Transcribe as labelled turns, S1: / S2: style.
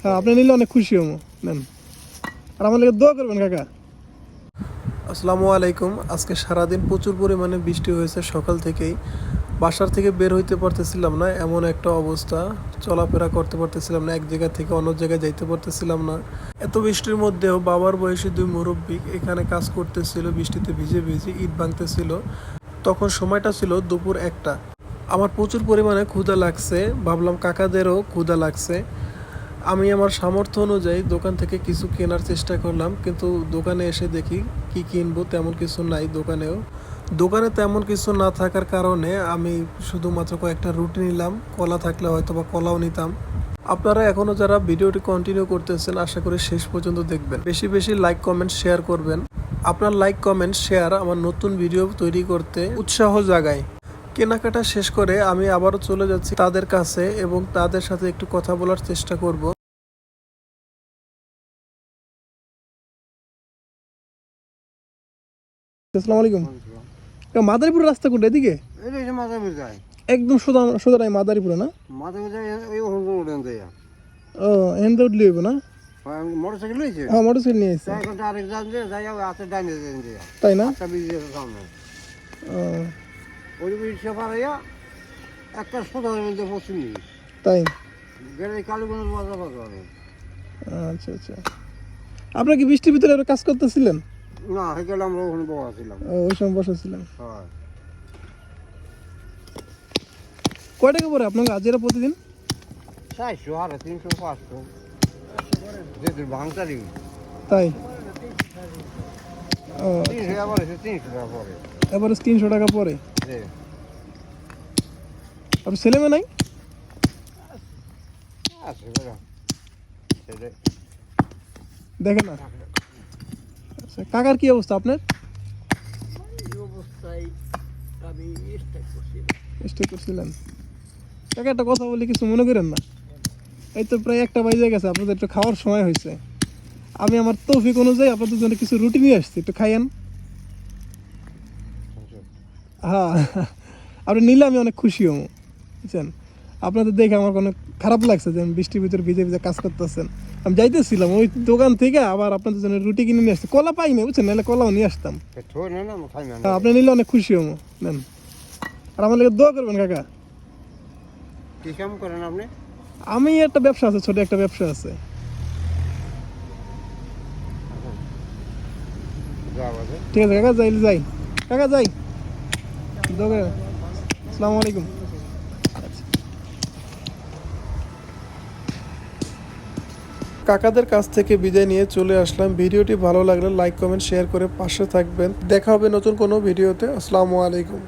S1: হ্যাঁ, আপনি নিলে অনেক খুশি হবো। নেন, আর আমার লাগে দোয়া করবেন কাকা। আসসালামু আলাইকুম। আজকে সারাদিন প্রচুর পরিমাণে বৃষ্টি হয়েছে, সকাল থেকেই বাসার থেকে বের হইতে পারতেছিলাম না, এমন একটা অবস্থা। চলাফেরা করতে পারতেছিলাম না, এক জায়গা থেকে অন্য জায়গায় যাইতে পারতেছিলাম না। এত বৃষ্টির মধ্যেও বাবার বয়সী দুই মুরব্বী এখানে কাজ করতেছিল, বৃষ্টিতে ভিজে ভিজে ইট ভাঙতেছিল। তখন সময়টা ছিল দুপুর 1টা। আমার প্রচুর পরিমাণে ক্ষুধা লাগছে, ভাবলাম কাকাদেরও ক্ষুধা লাগছে। আমি আমার সামর্থ্য অনুযায়ী দোকান থেকে কিছু কেনার চেষ্টা করলাম, কিন্তু দোকানে এসে দেখি কি কিনবো তেমন কিছু নাই। দোকানে তেমন কিছু না থাকার কারণে আমি শুধুমাত্র কয়েকটা রুটি নিলাম, কলা থাকলে হয়তো বা কলাও নিতাম। আপনারা এখনও যারা ভিডিওটি কন্টিনিউ করতেছেন, আশা করি শেষ পর্যন্ত দেখবেন। বেশি বেশি লাইক কমেন্ট শেয়ার করবেন। আপনার লাইক কমেন্ট শেয়ার আমার নতুন ভিডিও তৈরি করতে উৎসাহ জাগায়। কেনাকাটা শেষ করে আমি আবারও চলে যাচ্ছি তাদের কাছে এবং তাদের সাথে একটু কথা বলার চেষ্টা করব। আসসালামু আলাইকুম। মাদারীপুর রাস্তা কোনটা? এদিকে একদম সোজা সোজা নাই মাদারীপুরে না? ও, এনতে উঠলে হইব না?
S2: মোটরসাইকেল
S1: হ্যাঁ, মোটরসাইকেল নিয়ে এসেছে। তাই না? তাই? আচ্ছা আচ্ছা। আপনার কি বৃষ্টির ভিতরে আরো কাজ করতেছিলেন?
S2: না, আমরা ওখানে বসা ছিলাম।
S1: ওই সময় বসেছিলেন। কয় টাকা পরে আপনাকে হাজিরা প্রতিদিন?
S2: 400, 350, 500 যেহেতু ভাঙতারি।
S1: তাই? ও,
S2: 300 টাকা পরে, 300 টাকা পরে।
S1: এবারে 300 টাকা পরে। আপনার ছেলে মেয়ে নাই?
S2: আছে
S1: দেখেন না। আচ্ছা, কাকার কি অবস্থা আপনার? স্টে করছিলেন। কাকা একটা কথা বলি, কিছু মনে করেন না। এই তো প্রায় 1টা বাজে গেছে, আপনাদের একটু খাওয়ার সময় হয়েছে। আমি আমার তৌফিক অনুযায়ী আপনাদের জন্য কিছু রুটি নিয়ে আসছি, একটু খাইয়েন। হ্যাঁ, আপনি নিলে আমি অনেক খুশি হব, বুঝছেন। আপনাদের দেখে আমার অনেক খারাপ লাগছে যে বৃষ্টির ভিতরে ভিজে ভিজে কাজ করতেছেন। আমি যাইতেছিলাম ওই দোকান থেকে, আবার আপনাদের জন্য রুটি কিনে নিয়ে আসছি। কলা পাইনি, বুঝছেন, নাহলে কলাও নিয়ে আসতাম। আপনি নিলে অনেক খুশি হব। নেন, আর আমার লাগে দোয়া করবেন কাকা।
S2: কি কাম করেন আপনি?
S1: আমি একটা ব্যবসা আছে, ছোট একটা ব্যবসা আছে। ঠিক আছে কাকা, যাই কাকা, যাই। আসসালামু আলাইকুম। কাকাদের কাছ থেকে বিদায় নিয়ে চলে আসলাম। ভিডিওটি ভালো লাগলে লাইক কমেন্ট শেয়ার করে পাশে থাকবেন। দেখা হবে নতুন কোনো ভিডিওতে। আসসালামু আলাইকুম।